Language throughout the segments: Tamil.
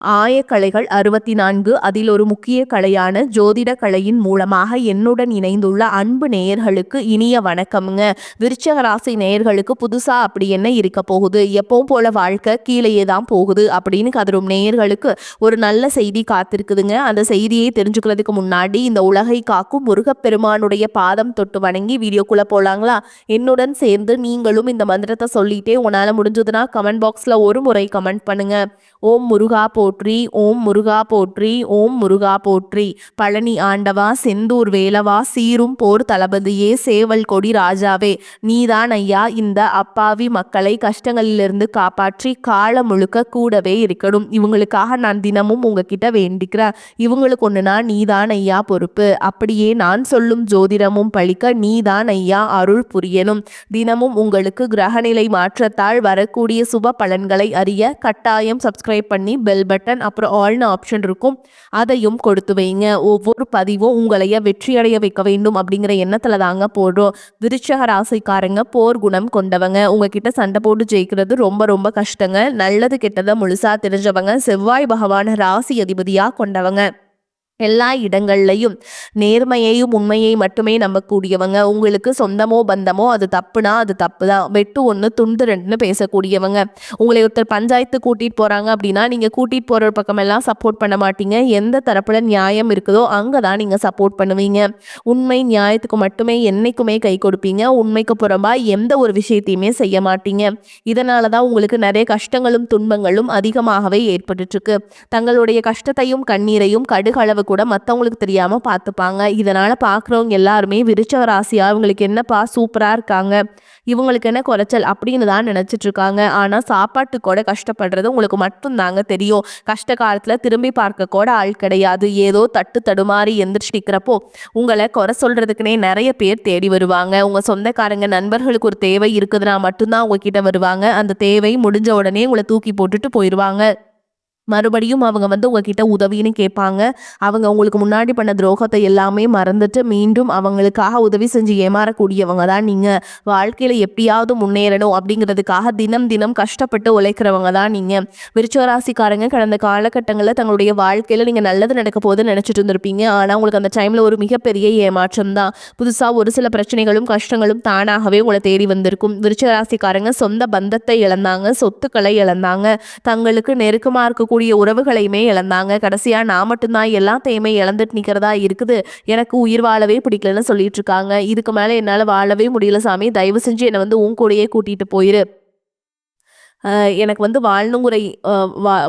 ஆயக்கலைகள் 64 அதில் ஒரு முக்கிய கலையான ஜோதிட கலையின் மூலமாக என்னுடன் இணைந்துள்ள அன்பு நேயர்களுக்கு இனிய வணக்கம்ங்க. விருச்சக ராசி நேயர்களுக்கு புதுசா அப்படி என்ன இருக்க போகுது, எப்பவும் போல வாழ்க்கை கீழேயே தான் போகுது அப்படின்னு கதரும் நேயர்களுக்கு ஒரு நல்ல செய்தி காத்திருக்குதுங்க. அந்த செய்தியை தெரிஞ்சுக்கிறதுக்கு முன்னாடி இந்த உலகை காக்கும் முருகப்பெருமானுடைய பாதம் தொட்டு வணங்கி வீடியோக்குள்ள போலாங்களா? என்னுடன் சேர்ந்து நீங்களும் இந்த மந்திரத்தை சொல்லிட்டே உங்களால முடிஞ்சதுன்னா கமெண்ட் பாக்ஸ்ல ஒரு முறை கமெண்ட் பண்ணுங்க. ஓம் முருகா போற்றி, ஓம் முருகா போற்றி, ஓம் முருகா போற்றி. பழனி ஆண்டவா, செந்தூர் வேலவா, சீரும் போர் தளபதியே, சேவல் கொடி ராஜாவே, நீதான் ஐயா இந்த அப்பாவி மக்களை கஷ்டங்களிலிருந்து காப்பாற்றி காலம் முழுக்க கூடவே இருக்கணும். இவங்களுக்காக நான் தினமும் உங்ககிட்ட வேண்டிக்கிறேன். இவங்களுக்கு ஒண்ணுனா நீதான் ஐயா பொறுப்பு. அப்படியே நான் சொல்லும் ஜோதிடமும் பழிக்க நீதான் ஐயா அருள் புரியணும். தினமும் உங்களுக்கு கிரகநிலை மாற்றத்தால் வரக்கூடிய சுப பலன்களை அறிய கட்டாயம் சப்ஸ்கிரைப் பண்ணி பெல் பட்டன் அப்புறம் ஆல்னு ஆப்ஷன் இருக்கும், அதையும் கொடுத்து வைங்க. ஒவ்வொரு பதிவும் உங்களைய வெற்றியடைய வைக்க வேண்டும் அப்படிங்கிற எண்ணத்துல தாங்க போடுறோம். விருச்சக ராசிக்காரங்க போர் குணம் கொண்டவங்க. உங்ககிட்ட சண்டை போட்டு ஜெயிக்கிறது ரொம்ப ரொம்ப கஷ்டங்க. நல்லது கெட்டதை முழுசா தெரிஞ்சவங்க. செவ்வாய் பகவான ராசி அதிபதியா கொண்டவங்க. எல்லா இடங்கள்லையும் நேர்மையையும் உண்மையை மட்டுமே நம்பக்கூடியவங்க. உங்களுக்கு சொந்தமோ பந்தமோ அது தப்புனா அது தப்பு தான். வெட்டு ஒன்று துண்டு ரெண்டுன்னு பேசக்கூடியவங்க. உங்களை ஒருத்தர் பஞ்சாயத்து கூட்டிகிட்டு போகிறாங்க அப்படின்னா நீங்கள் கூட்டிகிட்டு போகிற பக்கமெல்லாம் சப்போர்ட் பண்ண மாட்டீங்க. எந்த தரப்பில் நியாயம் இருக்குதோ அங்கே தான் நீங்கள் சப்போர்ட் பண்ணுவீங்க. உண்மை நியாயத்துக்கு மட்டுமே என்றைக்குமே கை கொடுப்பீங்க. உண்மைக்கு புறம்பா எந்த ஒரு விஷயத்தையுமே செய்ய மாட்டீங்க. இதனால தான் உங்களுக்கு நிறைய கஷ்டங்களும் துன்பங்களும் அதிகமாகவே ஏற்பட்டுருக்கு. தங்களுடைய கஷ்டத்தையும் கண்ணீரையும் கடுகளவு கூட மற்றவங்களுக்கு தெரியாம பார்த்துப்பாங்க. இதனால பார்க்குறவங்க எல்லாருமே விருச்சக ராசியா இவங்களுக்கு என்னப்பா சூப்பரா இருக்காங்க, இவங்களுக்கு என்ன குறைச்சல் அப்படின்னு தான் நினைச்சிட்டு இருக்காங்க. ஆனா சாப்பாட்டு கூட கஷ்டப்படுறது உங்களுக்கு மட்டும்தாங்க தெரியும். கஷ்ட காலத்துல திரும்பி பார்க்க கூட ஆள் கிடையாது. ஏதோ தட்டு தடுமாறி எந்திரிச்சு நிற்கிறப்போ உங்களை குறை சொல்றதுக்குன்னே நிறைய பேர் தேடி வருவாங்க. உங்க சொந்தக்காரங்க நண்பர்களுக்கு ஒரு தேவை இருக்குதுன்னா மட்டும்தான் உங்ககிட்ட வருவாங்க. அந்த தேவை முடிஞ்ச உடனே உங்களை தூக்கி போட்டுட்டு போயிடுவாங்க. மறுபடியும் அவங்க உங்ககிட்ட உதவின்னு கேட்பாங்க. அவங்க உங்களுக்கு முன்னாடி பண்ண துரோகத்தை எல்லாமே மறந்துட்டு மீண்டும் அவங்களுக்காக உதவி செஞ்சு ஏமாறக்கூடியவங்க தான் நீங்க. வாழ்க்கையில எப்படியாவது முன்னேறணும் அப்படிங்கிறதுக்காக தினம் தினம் கஷ்டப்பட்டு உழைக்கிறவங்க தான் நீங்க. விருச்சிக ராசிக்காரங்க கடந்த காலகட்டங்களில் தங்களுடைய வாழ்க்கையில நீங்க நல்லது நடக்க போதுன்னு நினைச்சிட்டு இருந்திருப்பீங்க. ஆனா உங்களுக்கு அந்த டைம்ல ஒரு மிகப்பெரிய ஏமாற்றம் தான். புதுசா ஒரு சில பிரச்சனைகளும் கஷ்டங்களும் தானாகவே உங்களை தேடி வந்திருக்கும். விருச்சிக ராசிக்காரங்க சொந்த பந்தத்தை இழந்தாங்க, சொத்துக்களை இழந்தாங்க, தங்களுக்கு நெருக்கமா இருக்கக்கூடிய உறவுகளையுமே இழந்தாங்க. கடைசியா நான் மட்டும்தான் எல்லாத்தையுமே இழந்துட்டு நிக்கிறதா இருக்குது, எனக்கு உயிர் வாழவே பிடிக்கலன்னு சொல்லிட்டு இருக்காங்க. இதுக்கு மேல என்னால வாழவே முடியல சாமி, தயவு செஞ்சு என்னை உன் கூடயே கூட்டிட்டு போயிரு. எனக்கு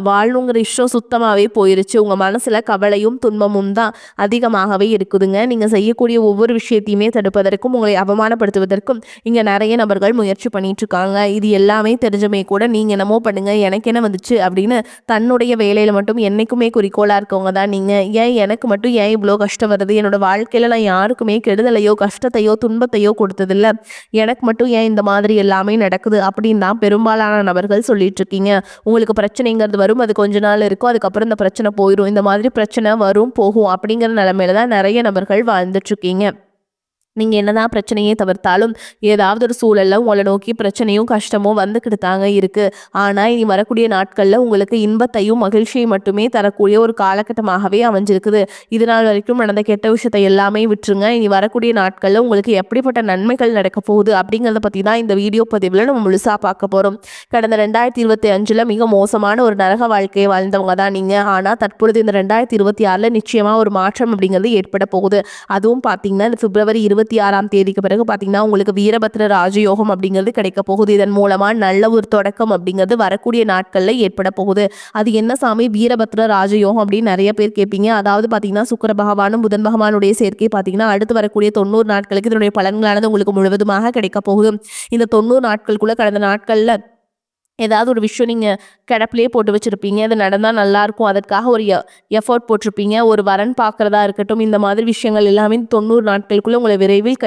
வாழணுங்கிற இஷ்டம் சுத்தமாகவே போயிருச்சு. உங்கள் மனசில் கவலையும் துன்பமும் தான் அதிகமாகவே இருக்குதுங்க. நீங்கள் செய்யக்கூடிய ஒவ்வொரு விஷயத்தையுமே தடுப்பதற்கும் உங்களை அவமானப்படுத்துவதற்கும் இங்கே நிறைய நபர்கள் முயற்சி பண்ணிகிட்ருக்காங்க. இது எல்லாமே தெரிஞ்சமே கூட நீங்கள் என்னமோ பண்ணுங்கள் எனக்கு என்ன வந்துச்சு அப்படின்னு தன்னுடைய வேலையில் மட்டும் என்றைக்குமே குறிக்கோளாக இருக்கவங்க தான் நீங்கள். ஏன் எனக்கு மட்டும் ஏன் இவ்வளோ கஷ்டம் வருது, என்னோடய வாழ்க்கையில் நான் யாருக்குமே கெடுதலையோ கஷ்டத்தையோ துன்பத்தையோ கொடுத்ததில்ல, எனக்கு மட்டும் ஏன் இந்த மாதிரி எல்லாமே நடக்குது அப்படின்னு தான் பெரும்பாலான நபர்கள் சொல்லிட்டு இருக்கீங்க. உங்களுக்கு பிரச்சனைங்கிறது வரும், அது கொஞ்ச நாள் இருக்கும், அதுக்கப்புறம் இந்த பிரச்சனை போயிடும். இந்த மாதிரி பிரச்சனை வரும் போகும் அப்படிங்கிற நிலைமையில தான் நிறைய நபர்கள் வாழ்ந்துட்டு இருக்கீங்க. நீங்கள் என்னதான் பிரச்சனையே தவிர்த்தாலும் ஏதாவது ஒரு சூழலில் உங்களை நோக்கி பிரச்சனையும் கஷ்டமும் வந்துக்கிட்டு தாங்க இருக்குது. ஆனால் இனி வரக்கூடிய நாட்களில் உங்களுக்கு இன்பத்தையும் மகிழ்ச்சியை மட்டுமே தரக்கூடிய ஒரு காலகட்டமாகவே அமைஞ்சிருக்குது. இது நாள் வரைக்கும் நடந்த கெட்ட விஷயத்தை எல்லாமே விட்டுருங்க. இனி வரக்கூடிய நாட்களில் உங்களுக்கு எப்படிப்பட்ட நன்மைகள் நடக்க போகுது அப்படிங்கிறத பற்றி தான் இந்த வீடியோ பதிவில் நம்ம முழுசாக பார்க்க போகிறோம். கடந்த 2025 மிக மோசமான ஒரு நரக வாழ்க்கையை வாழ்ந்தவங்க தான் நீங்கள். ஆனால் தற்பொழுது இந்த 2026 நிச்சயமாக ஒரு மாற்றம் அப்படிங்கிறது ஏற்பட போகுது. அதுவும் பார்த்தீங்கன்னா இந்த பிப்ரவரி 26ஆம் தேதிக்கு பிறகு பார்த்தீங்கன்னா உங்களுக்கு வீரபத்ர ராஜயோகம் அப்படிங்கிறது கிடைக்க போகுது. இதன் மூலமா நல்ல ஒரு தொடக்கம் அப்படிங்கிறது வரக்கூடிய நாட்களில் ஏற்பட போகுது. அது என்ன சாமி வீரபத்ர ராஜயோகம் அப்படின்னு நிறைய பேர் கேட்பீங்க. அதாவது பார்த்தீங்கன்னா சுக்கிர பகவானும் புதன் பகவானுடைய சேர்க்கை பார்த்தீங்கன்னா அடுத்து வரக்கூடிய 90 நாட்களுக்கு இதனுடைய பலன்களானது உங்களுக்கு முழுவதுமாக கிடைக்க போகுது. இந்த 90 நாட்களுக்குள்ள கடந்த நாட்களில் ஏதாவது ஒரு விஷயம் நீங்கள் கிடப்பிலே போட்டு வச்சுருப்பீங்க, அது நடந்தால் நல்லாயிருக்கும், அதற்காக ஒரு எஃபர்ட் போட்டிருப்பீங்க, ஒரு வரன் பார்க்குறதா இருக்கட்டும், இந்த மாதிரி விஷயங்கள் எல்லாமே 90 நாட்களுக்குள்ளே உங்களை விரைவில்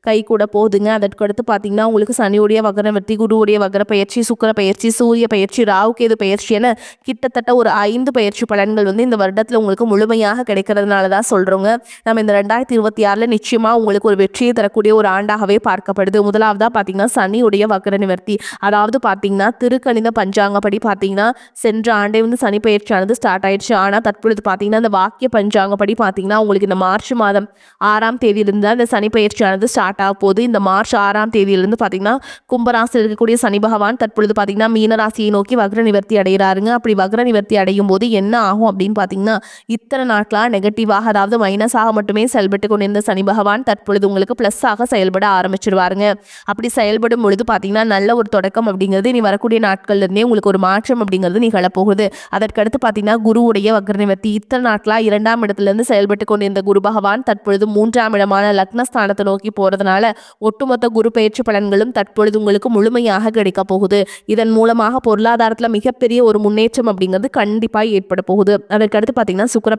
கை கூட போகுதுங்க. அதற்கு அடுத்து பார்த்தீங்கன்னா உங்களுக்கு சனியுடைய வக்ரவர்த்தி, குருவுடைய வக்ர பயிற்சி, சுக்கிர பயிற்சி, சூரிய பயிற்சி, ராகுகேது பயிற்சி என கிட்டத்தட்ட ஒரு 5 பயிற்சி பலன்கள் இந்த வருடத்தில் உங்களுக்கு முழுமையாக கிடைக்கிறதுனால தான் சொல்கிறோங்க. நம்ம இந்த 2026 நிச்சயமாக உங்களுக்கு ஒரு வெற்றியை தரக்கூடிய ஒரு ஆண்டாகவே பார்க்கப்படுது. முதலாவதாக பார்த்தீங்கன்னா சனியுடைய வக்ர நிவர்த்தி, அதாவது பார்த்தீங்கன்னா திருக்கணித பஞ்சாங்கப்படி பார்த்தீங்கன்னா சென்ற ஆண்டே வந்து சனி பயிற்சியானது ஸ்டார்ட் ஆயிடுச்சு. ஆனால் தற்பொழுது பார்த்தீங்கன்னா அந்த வாக்கிய பஞ்சாங்கப்படி பார்த்தீங்கன்னா உங்களுக்கு இந்த மார்ச் மாதம் 6ஆம் தேதியிலிருந்து அந்த சனி பயிற்சியானது ஸ்டார்ட் ஆக போகுது. இந்த மார்ச் 6ஆம் தேதியிலிருந்து பார்த்தீங்கன்னா கும்பராசியில் இருக்கக்கூடிய சனி பகவான் தற்பொழுது பார்த்தீங்கன்னா மீனராசியை நோக்கி வக்ர நிவர்த்தி அடைகிறாருங்க. அப்படி வக்ர நிவர்த்தி அடையும் போது என்ன ஆகும் அப்படின்னு பார்த்தீங்கன்னா இத்தனை நாட்களாக நெகட்டிவாக அதாவது மைனஸாக மட்டுமே செயல்பட்டு கொண்டிருந்த சனி பகவான் தற்பொழுது உங்களுக்கு ப்ளஸ்ஸாக செயல்பட ஆரம்பிச்சிருவாருங்க. அப்படி செயல்படும் பொழுது பார்த்தீங்கன்னா நல்ல ஒரு தொடக்கம் அப்படிங்கிறது இனி வரக்கூடிய நாட்கள்ல இருந்தே உங்களுக்கு ஒரு மாற்றம் அப்படிங்கிறது நிகழப்போகுது. அதற்கடுத்து பார்த்தீங்கன்னா குருவுடைய வக்ர நிவர்த்தி இத்தனை நாட்களாக 2ஆம் இடத்திலிருந்து செயல்பட்டு கொண்டிருந்த குரு பகவான் தற்பொழுது 3ஆம் இடமான லக்னஸ்தானத்தை நோக்கி போறதுனால ஒட்டுமொத்த குரு பயிற்சி பலன்களும் தற்பொழுது உங்களுக்கு முழுமையாக கிடைக்க போகுது. இதன் மூலமாக பொருளாதாரத்தில் மிகப்பெரிய ஒரு முன்னேற்றம் அப்படிங்கிறது கண்டிப்பாக ஏற்பட போகுது. அதற்கடுத்து பார்த்தீங்கன்னா சுக்கிர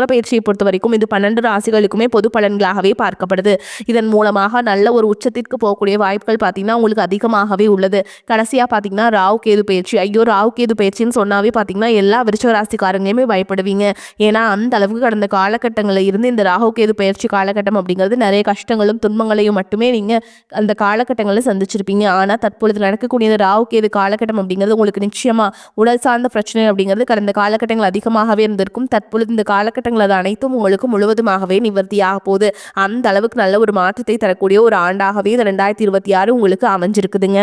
பயிற்சியை பொறுத்த வரைக்கும் இது 12 ராசிகளுக்குமே பொது பலன்களாகவே பார்க்கப்படுது. இதன் மூலமாக நல்ல ஒரு உச்சத்திற்கு போகக்கூடிய வாய்ப்புகள் பார்த்தீங்கன்னா உங்களுக்கு அதிகமாகவே உள்ளது. கடைசியாக பார்த்தீங்கன்னா ராகு கேது பயிற்சி. ஐயோ, ராகு கேது பயிற்சின்னு சொன்னாவே பார்த்தீங்கன்னா எல்லா விருச்சிக ராசிக்காரங்களையுமே பயப்படுவீங்க. ஏன்னா அந்த அளவுக்கு கடந்த காலகட்டங்களில் இருந்து இந்த ராகு கேது பயிற்சி காலகட்டம் அப்படிங்கிறது நிறைய கஷ்டங்களும் துன்பங்களையும் மட்டுமே நீங்கள் அந்த காலகட்டங்களில் சந்திச்சிருப்பீங்க. ஆனால் தற்பொழுது நடக்கக்கூடிய இந்த ராகு கேது காலகட்டம் அப்படிங்கிறது உங்களுக்கு நிச்சயமாக உடல் சார்ந்த பிரச்சனை அப்படிங்கிறது கடந்த காலகட்டங்கள் அதிகமாகவே இருந்திருக்கும். தற்பொழுது இந்த காலகட்டங்கள் அது அனைத்தும் உங்களுக்கு முழுவதுமாகவே நிவர்த்தியாக போகுது. அந்த அளவுக்கு நல்ல ஒரு மாற்றத்தை தரக்கூடிய ஒரு ஆண்டாகவே இந்த 2026 உங்களுக்கு அமைஞ்சிருக்குதுங்க.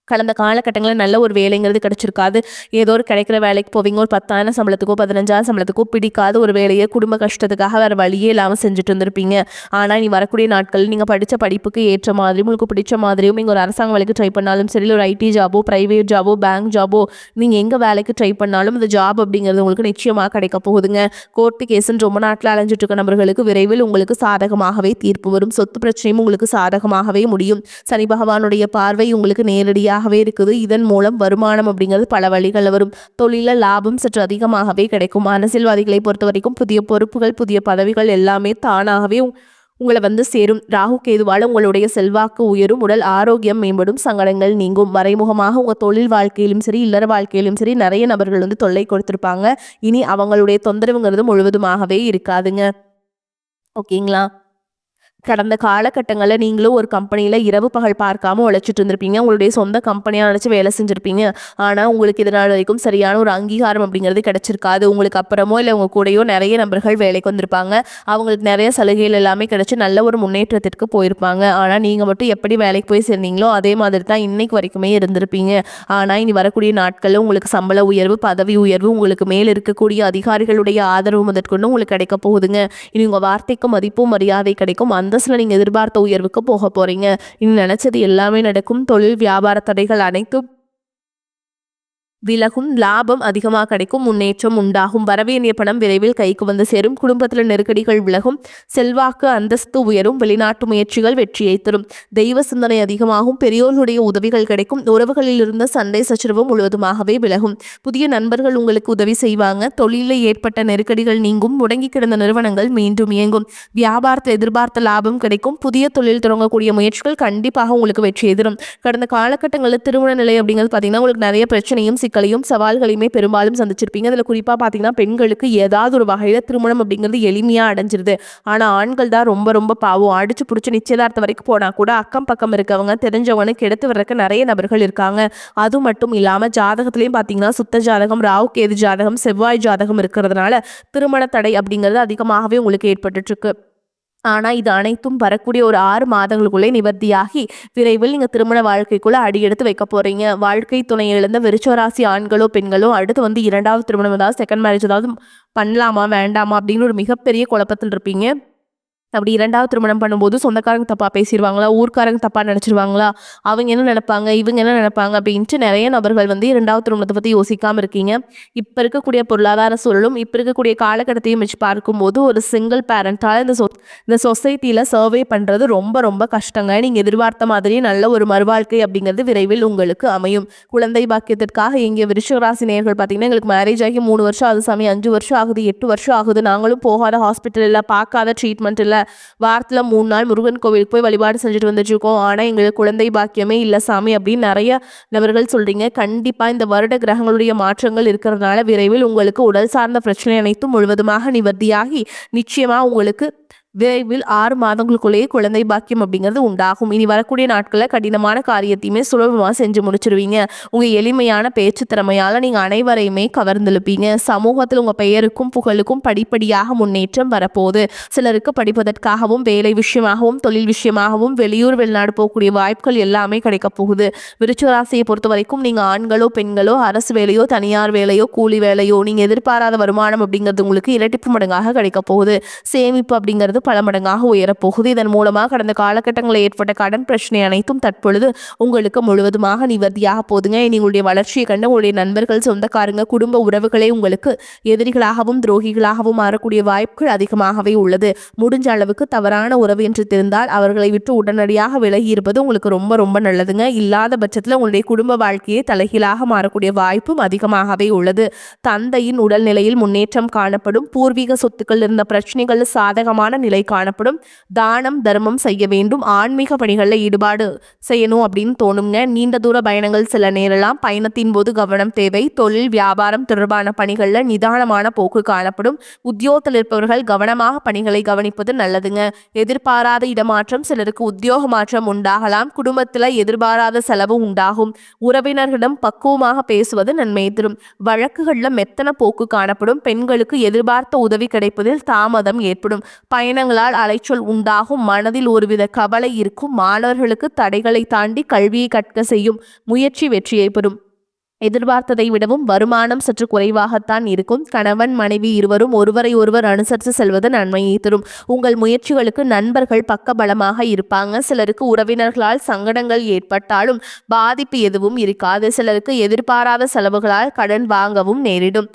கடந்த காலகட்டங்களில் நல்ல ஒரு வேலைங்கிறது கிடைச்சிருக்காது. ஏதோ ஒரு கிடைக்கிற வேலைக்கு போவீங்க, ஒரு 10,000 சம்பளத்துக்கோ 15,000 சம்பளத்துக்கோ பிடிக்காத ஒரு வேலையை குடும்ப கஷ்டத்துக்காக வேறு வழியே இல்லாமல் செஞ்சுட்டு இருந்திருப்பீங்க. ஆனால் நீ வரக்கூடிய நாட்கள் நீங்கள் படித்த படிப்புக்கு ஏற்ற மாதிரியும் உங்களுக்கு பிடிச்ச மாதிரியும் நீங்கள் ஒரு அரசாங்க வேலைக்கு ட்ரை பண்ணாலும் சரி, ஒரு ஐடி ஜாபோ ப்ரைவேட் ஜாபோ பேங்க் ஜாபோ நீங்கள் எங்கே வேலைக்கு ட்ரை பண்ணாலும் இந்த ஜாப் அப்படிங்கிறது உங்களுக்கு நிச்சயமாக கிடைக்க போகுதுங்க. கோர்ட்டு கேஸுன்னு ரொம்ப நாட்டில் அலைஞ்சிட்டு இருக்க நபர்களுக்கு விரைவில் உங்களுக்கு சாதகமாகவே தீர்ப்பு வரும். சொத்து பிரச்சனையும் உங்களுக்கு சாதகமாகவே முடியும். சனி பகவானுடைய பார்வை உங்களுக்கு நேரடியாக இருக்குது. இதன் மூலம் வருமானம் அப்படிங்கிறது பல வழிகளில் வரும். தொழில லாபம் சற்று அதிகமாகவே கிடைக்கும். அரசியல்வாதிகளை பொறுத்த வரைக்கும் புதிய பொறுப்புகள் புதிய பதவிகள் எல்லாமே தானாகவே உங்களை வந்து சேரும். ராகு கேதுவால் உங்களுடைய செல்வாக்கு உயரும், உடல் ஆரோக்கியம் மேம்படும், சங்கடங்கள் நீங்கும். மறைமுகமாக உங்கள் தொழில் வாழ்க்கையிலும் சரி இல்லற வாழ்க்கையிலும் சரி நிறைய நபர்கள் வந்து தொல்லை கொடுத்துருப்பாங்க. இனி அவங்களுடைய தொந்தரவுங்கிறது முழுவதுமாகவே இருக்காதுங்க. ஓகேங்களா? கடந்த காலகட்டங்களில் நீங்களும் ஒரு கம்பெனியில் இரவு பகல் பார்க்காம உழைச்சிட்டு இருந்திருப்பீங்க. உங்களுடைய சொந்த கம்பெனியாக நினச்சி வேலை செஞ்சுருப்பீங்க. ஆனால் உங்களுக்கு இதனால் வரைக்கும் சரியான ஒரு அங்கீகாரம் அப்படிங்கிறது கிடைச்சிருக்காது. உங்களுக்கு அப்புறமோ இல்லை உங்கள் கூடயோ நிறைய நபர்கள் வேலைக்கு வந்திருப்பாங்க. அவங்களுக்கு நிறைய சலுகைகள் எல்லாமே கிடைச்சி நல்ல ஒரு முன்னேற்றத்திற்கு போயிருப்பாங்க. ஆனால் நீங்கள் மட்டும் எப்படி வேலைக்கு போய் சேர்ந்தீங்களோ அதே மாதிரி தான் இன்னைக்கு வரைக்குமே இருந்திருப்பீங்க. ஆனால் இனி வரக்கூடிய நாட்களில் உங்களுக்கு சம்பள உயர்வு பதவி உயர்வு உங்களுக்கு மேல் இருக்கக்கூடிய அதிகாரிகளுடைய ஆதரவு முதற்கொண்டு உங்களுக்கு கிடைக்க போகுதுங்க. இனி உங்கள் வார்த்தைக்கு மதிப்பும் மரியாதை கிடைக்கும். அந்தஸ்தில் நீங்கள் எதிர்பார்த்த உயர்வுக்கு போக போறீங்க. இனி நினைச்சது எல்லாமே நடக்கும். தொழில் வியாபார தடைகள் அனைத்தும் விலகும், லாபம் அதிகமாக கிடைக்கும், முன்னேற்றம் உண்டாகும். வரவேண்டிய பணம் விரைவில் கைக்கு வந்து சேரும். குடும்பத்தில் நெருக்கடிகள் விலகும், செல்வாக்கு அந்தஸ்து உயரும், வெளிநாட்டு முயற்சிகள் வெற்றியை தரும், தெய்வ சிந்தனை அதிகமாகும், பெரியோர்களுடைய உதவிகள் கிடைக்கும், உறவுகளில் இருந்த சண்டை சச்சரவு முழுவதுமாகவே விலகும், புதிய நண்பர்கள் உங்களுக்கு உதவி செய்வாங்க, தொழிலில் ஏற்பட்ட நெருக்கடிகள் நீங்கும், முடங்கி கிடந்த நிறுவனங்கள் மீண்டும் இயங்கும், வியாபாரத்தில் எதிர்பார்த்த லாபம் கிடைக்கும், புதிய தொழில் தொடங்கக்கூடிய முயற்சிகள் கண்டிப்பாக உங்களுக்கு வெற்றியை தரும். கடந்த காலகட்டங்களில் திருமண நிலை அப்படிங்கிறது பார்த்தீங்கன்னா உங்களுக்கு நிறைய பிரச்சனையும் சிக்கலையும் சவால்களையுமே பெரும்பாலும் சந்திச்சிருப்பீங்க. அதில் குறிப்பாக பார்த்தீங்கன்னா பெண்களுக்கு ஏதாவது ஒரு வகையில் திருமணம் அப்படிங்கிறது எளிமையாக அடைஞ்சிருது. ஆனால் ஆண்கள் தான் ரொம்ப ரொம்ப பாவம். அடிச்சு பிடிச்சி நிச்சயதார்த்தம் வரைக்கும் போனால் கூட அக்கம் பக்கம் இருக்கவங்க தெரிஞ்சவங்க கெடுத்து வர்றதுக்கு நிறைய நபர்கள் இருக்காங்க. அது மட்டும் இல்லாமல் ஜாதகத்திலையும் பார்த்தீங்கன்னா சுத்த ஜாதகம் ராகு கேது ஜாதகம் செவ்வாய் ஜாதகம் இருக்கிறதுனால திருமண தடை அப்படிங்கிறது அதிகமாகவே உங்களுக்கு ஏற்பட்டு இருக்கு. ஆனால் இது அனைத்தும் வரக்கூடிய ஒரு 6 மாதங்களுக்குள்ளே நிவர்த்தியாகி விரைவில் நீங்கள் திருமண வாழ்க்கைக்குள்ளே அடியெடுத்து வைக்க போகிறீங்க. வாழ்க்கை துணை இழந்த விருச்சிக ஆண்களோ பெண்களோ அடுத்து வந்து 2வது திருமணம் ஏதாவது செகண்ட் மேரேஜ் ஏதாவது பண்ணலாமா வேண்டாமா அப்படின்னு ஒரு மிகப்பெரிய குழப்பத்தில் இருப்பீங்க. அப்படி 2வது திருமணம் பண்ணும்போது சொந்தக்காரங்க தப்பாக பேசிடுவாங்களா, ஊர்க்காரங்க தப்பாக நினச்சிருவாங்களா, அவங்க என்ன நினைப்பாங்க இவங்க என்ன நினைப்பாங்க அப்படின்ட்டு நிறைய நபர்கள் வந்து 2வது திருமணத்தை பற்றி யோசிக்காமல் இருக்கீங்க. இப்போ இருக்கக்கூடிய பொருளாதார சூழலும் இப்போ இருக்கக்கூடிய காலகட்டத்தையும் வச்சு பார்க்கும்போது ஒரு சிங்கிள் பேரண்டால் இந்த சொசைட்டியில் சர்வே பண்ணுறது ரொம்ப ரொம்ப கஷ்டங்க. நீங்கள் எதிர்பார்த்த மாதிரி நல்ல ஒரு மறுவாழ்க்கை அப்படிங்கிறது விரைவில் உங்களுக்கு அமையும். குழந்தை பாக்கியத்திற்காக இங்கே விருச்சிக ராசி நேயர்கள் பார்த்தீங்கன்னா எங்களுக்கு மேரேஜ் ஆகி 3 வருஷம் ஆகுது சாமி, 5 வருஷம் ஆகுது, 8 வருஷம் ஆகுது, நாங்களும் போகாத ஹாஸ்பிட்டல் இல்லை, பார்க்காத ட்ரீட்மெண்ட் இல்லை, வாரத்தில் 3 நாள் முருகன் கோவிலுக்கு போய் வழிபாடு செஞ்சுட்டு வந்துட்டுருக்கோம், ஆனால் எங்களுக்கு குழந்தை பாக்கியமே இல்லை சாமி அப்படின்னு நிறைய நபர்கள் சொல்கிறீங்க. கண்டிப்பாக இந்த வருட கிரகங்களுடைய மாற்றங்கள் இருக்கிறதுனால விரைவில் உங்களுக்கு உடல் சார்ந்த பிரச்சனை அனைத்தும் முழுவதுமாக நிவர்த்தியாகி நிச்சயமாக உங்களுக்கு விரைவில் 6 மாதங்களுக்குள்ளேயே குழந்தை பாக்கியம் அப்படிங்கிறது உண்டாகும். இனி வரக்கூடிய நாட்களில் கடினமான காரியத்தையுமே சுலபமாக செஞ்சு முடிச்சிருவீங்க. உங்க எளிமையான பேச்சு திறமையால நீங்க அனைவரையுமே கவர்ந்தெழுப்பீங்க. சமூகத்தில் உங்க பெயருக்கும் புகழுக்கும் படிப்படியாக முன்னேற்றம் வரப்போகுது. சிலருக்கு படிப்பதற்காகவும் வேலை விஷயமாகவும் தொழில் விஷயமாகவும் வெளியூர் வெளிநாடு போகக்கூடிய வாய்ப்புகள் எல்லாமே கிடைக்க போகுது. விருச்சிக ராசியை பொறுத்த வரைக்கும் நீங்க ஆண்களோ பெண்களோ அரசு வேலையோ தனியார் வேலையோ கூலி வேலையோ நீங்க எதிர்பாராத வருமானம் அப்படிங்கிறது உங்களுக்கு இரட்டிப்பு மடங்காக கிடைக்க போகுது. சேமிப்பு அப்படிங்கிறது பல மடங்காக உயரப்போகுது. இதன் மூலமாக கடந்த காலகட்டங்களில் ஏற்பட்ட கடன் பிரச்சனை அனைத்தும் தற்பொழுது உங்களுக்கு முழுவதுமாக நிவர்த்தியாக போதுங்க. உங்களுடைய வளர்ச்சியை கண்டு உங்களுடைய நண்பர்கள், சொந்தக்காரங்க, குடும்ப உறவுகளே உங்களுக்கு எதிரிகளாகவும் துரோகிகளாகவும் மாறக்கூடிய வாய்ப்புகள் அதிகமாகவே உள்ளது. முடிஞ்ச அளவுக்கு தவறான உறவு என்று தெரிந்தால் அவர்களை விட்டு உடனடியாக விலகி இருப்பது உங்களுக்கு ரொம்ப ரொம்ப நல்லதுங்க. இல்லாத பட்சத்தில் உங்களுடைய குடும்ப வாழ்க்கையை தலைகீழாக மாறக்கூடிய வாய்ப்பும் அதிகமாகவே உள்ளது. தந்தையின் உடல்நிலையில் முன்னேற்றம் காணப்படும். பூர்வீக சொத்துக்கள் இருந்த பிரச்சனைகள் சாதகமான நிலை காணப்படும். தானம் தர்மம் செய்ய வேண்டும். ஆன்மீக பணிகளில் ஈடுபாடு செய்யணும் அப்படின்னு தோணுங்க. நீண்ட தூர பயணங்கள் சில நேரலாம். பயணத்தின் போது கவனம் தேவை. தொழில் வியாபாரம் தொடர்பான பணிகளில் நிதானமான போக்கு காணப்படும். உத்தியோகத்தில் இருப்பவர்கள் கவனமாக பணிகளை கவனிப்பது நல்லதுங்க. எதிர்பாராத இடமாற்றம், சிலருக்கு உத்தியோக மாற்றம் உண்டாகலாம். குடும்பத்தில் எதிர்பாராத செலவு உண்டாகும். உறவினர்களிடம் பக்குவமாக பேசுவது நன்மை தரும். வழக்குகளில் மெத்தன போக்கு காணப்படும். பெண்களுக்கு எதிர்பார்த்த உதவி கிடைப்பதில் தாமதம் ஏற்படும். பயணங்களால் அலைச்சல் உண்டாகும். மனதில் ஒருவித கவலை இருக்கும். மாணவர்களுக்கு தடைகளை தாண்டி கல்வியை கற்க செய்யும் முயற்சி வெற்றியை பெறும். எதிர்பார்த்ததை விடவும் வருமானம் சற்று குறைவாகத்தான் இருக்கும். கணவன் மனைவி இருவரும் ஒருவரை ஒருவர் அனுசரித்து செல்வது நன்மையை தரும். உங்கள் முயற்சிகளுக்கு நண்பர்கள் பக்கபலமாக இருப்பாங்க. சிலருக்கு உறவினர்களால் சங்கடங்கள் ஏற்பட்டாலும் பாதிப்பு எதுவும் இருக்காது. சிலருக்கு எதிர்பாராத செலவுகளால் கடன் வாங்கவும் நேரிடும்.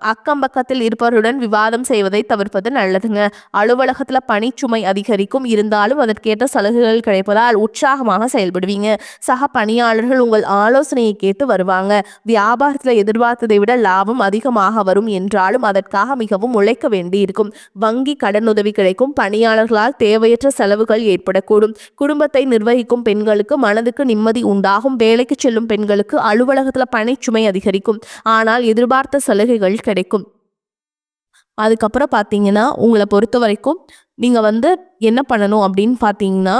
அக்கம் பக்கத்தில் இருப்பவருடன் விவாதம் செய்வதை தவிர்ப்பது நல்லதுங்க. அலுவலகத்தில் பணிச்சுமை அதிகரிக்கும். இருந்தாலும் அதற்கேற்ற சலுகைகள் கிடைப்பதால் உற்சாகமாக செயல்படுவீங்க. சக பணியாளர்கள் உங்கள் ஆலோசனையை கேட்டு வருவாங்க. வியாபாரத்தில் எதிர்பார்த்ததை விட லாபம் அதிகமாக வரும் என்றாலும் அதற்காக மிகவும் உழைக்க வேண்டி இருக்கும். வங்கி கடனுதவி கிடைக்கும். பணியாளர்களால் தேவையற்ற செலவுகள் ஏற்படக்கூடும். குடும்பத்தை நிர்வகிக்கும் பெண்களுக்கு மனதுக்கு நிம்மதி உண்டாகும். வேலைக்கு செல்லும் பெண்களுக்கு அலுவலகத்தில் பணிச்சுமை அதிகரிக்கும். ஆனால் எதிர்பார்த்த சலுகைகள் கிடைக்கும். அதுக்கப்புறம் பார்த்தீங்கன்னா உங்களை பொறுத்த வரைக்கும் நீங்கள் என்ன பண்ணணும் அப்படின்னு பார்த்தீங்கன்னா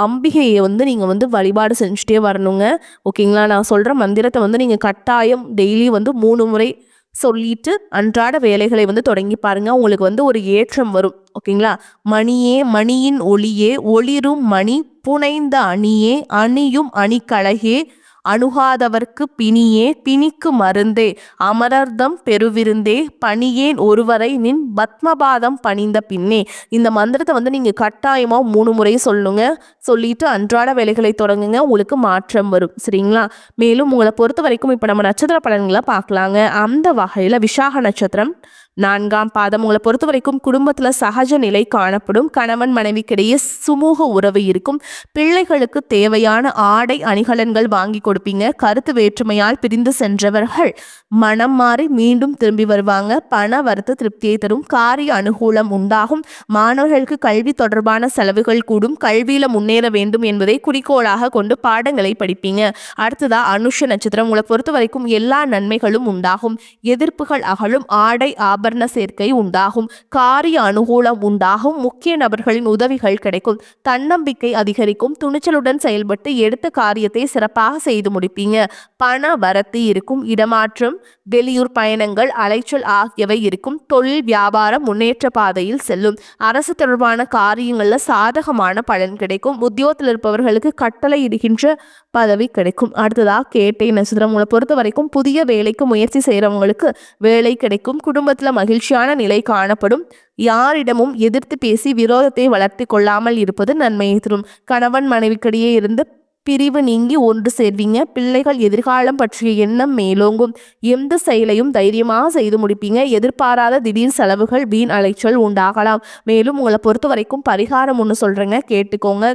அம்பிகையை நீங்கள் வழிபாடு செஞ்சுட்டே வரணுங்க. ஓகேங்களா? நான் சொல்கிற மந்திரத்தை நீங்கள் கட்டாயம் டெய்லி 3 முறை சொல்லிட்டு அன்றாட வேலைகளை தொடங்கி பாருங்க. உங்களுக்கு ஒரு ஏற்றம் வரும். ஓகேங்களா? மணியே மணியின் ஒளியே ஒளிரும் மணி புனைந்த அணியே அணியும் அணிக்கழகே அணுகாதவர்க்கு பிணியே பிணிக்கு மருந்தே அமரர்தம் பெருவிருந்தே பணியேன் ஒருவரை நின் பத்மபாதம் பணிந்த பின்னே. இந்த மந்திரத்தை நீங்கள் கட்டாயமாக 3 முறை சொல்லுங்க. சொல்லிட்டு அன்றாட வேலைகளை தொடங்குங்க. உங்களுக்கு மாற்றம் வரும். சரிங்களா? மேலும் உங்களை பொறுத்த வரைக்கும் இப்போ நம்ம நட்சத்திர பலன்களை பார்க்கலாங்க. அந்த வகையில் விசாக நட்சத்திரம் 4ஆம் பாதம். உங்களை பொறுத்த வரைக்கும் குடும்பத்தில் சகஜ நிலை காணப்படும். கணவன் மனைவிக்கிடையே சுமூக உறவு இருக்கும். பிள்ளைகளுக்கு தேவையான ஆடை அணிகலன்கள் வாங்கி கொடுப்பீங்க. கருத்து வேற்றுமையால் பிரிந்து சென்றவர்கள் மனம் மாறி மீண்டும் திரும்பி வருவாங்க. பண வரத்து திருப்தியை தரும். காரிய அனுகூலம் உண்டாகும். மாணவர்களுக்கு கல்வி தொடர்பான செலவுகள் கூடும். கல்வியில முன்னேற வேண்டும் என்பதை குறிக்கோளாக கொண்டு பாடங்களை படிப்பீங்க. அடுத்ததா அனுஷ நட்சத்திரம். உங்களை பொறுத்த வரைக்கும் எல்லா நன்மைகளும் உண்டாகும். எதிர்ப்புகள் அகலும். ஆடை ஆபரண சேர்க்கை உண்டாகும். காரிய அனுகூலம் உண்டாகும். முக்கிய நபர்களின் உதவிகள் கிடைக்கும். தன்னம்பிக்கை அதிகரிக்கும். துணிச்சலுடன் செயல்பட்டு எடுத்த காரியத்தை சிறப்பாக செய்து முடிப்பீங்க. பண வரத்து இருக்கும். இடமாற்றம், வெளியூர் பயணங்கள், அலைச்சல் ஆகியவை இருக்கும். தொழில் வியாபாரம் முன்னேற்ற பாதையில் செல்லும். அரசு தொடர்பான காரியங்களில் சாதகமான பலன் கிடைக்கும். உத்தியோகத்தில் இருப்பவர்களுக்கு கட்டளை இடுகின்ற பதவி கிடைக்கும். அடுத்ததாக கேட்டை நட்சத்திரம். உங்களை பொறுத்த வரைக்கும் புதிய வேலைக்கு முயற்சி செய்கிறவங்களுக்கு வேலை கிடைக்கும். குடும்பத்தில் மகிழ்ச்சியான நிலை காணப்படும். யாரிடமும் எதிர்த்து பேசி விரோதத்தை வளர்த்தி கொள்ளாமல் இருப்பது நன்மையை தரும். கணவன் மனைவிக்கிடையே இருந்து பிரிவு நீங்கி ஒன்று சேர்வீங்க. பிள்ளைகள் எதிர்காலம் பற்றிய எண்ணம் மேலோங்கும். எந்த செயலையும் தைரியமாக செய்து முடிப்பீங்க. எதிர்பாராத திடீர் செலவுகள், வீண் அலைச்சல் உண்டாகலாம். மேலும் உங்களை பொறுத்த வரைக்கும் பரிகாரம் ஒன்று சொல்கிறேங்க, கேட்டுக்கோங்க.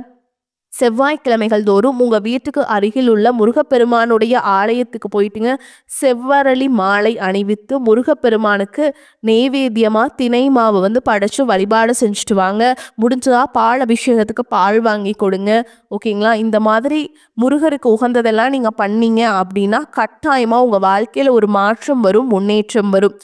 செவ்வாய்க்கிழமைகள் தோறும் உங்கள் வீட்டுக்கு அருகில் உள்ள முருகப்பெருமானுடைய ஆலயத்துக்கு போயிட்டுங்க செவ்வரளி மாலை அணிவித்து முருகப்பெருமானுக்கு நெய்வேத்தியமாக தினை மாவு படைச்சு வழிபாடு செஞ்சுட்டு வாங்க. முடிஞ்சதா பால் அபிஷேகத்துக்கு பால் வாங்கி கொடுங்க. ஓகேங்களா? இந்த மாதிரி முருகருக்கு உகந்ததெல்லாம் நீங்கள் பண்ணீங்க அப்படின்னா கட்டாயமாக உங்கள் வாழ்க்கையில் ஒரு மாற்றம் வரும், முன்னேற்றம் வரும்.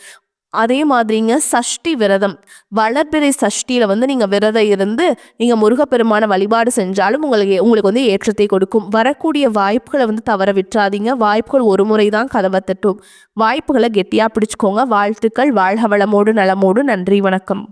அதே மாதிரிங்க சஷ்டி விரதம், வளர்பிறை சஷ்டியில வந்து நீங்க விரதம் இருந்து நீங்க முருகப்பெருமான வழிபாடு செஞ்சாலும் உங்களுக்கு வந்து ஏற்றத்தை கொடுக்கும். வரக்கூடிய வாய்ப்புகளை வந்து தவற விட்டுறாதீங்க. வாய்ப்புகள் ஒரு முறை தான் கதவை தட்டும். வாய்ப்புகளை கெட்டியா பிடிச்சுக்கோங்க. வாழ்த்துக்கள். வாழ்க வளமோடு நலமோடு. நன்றி, வணக்கம்.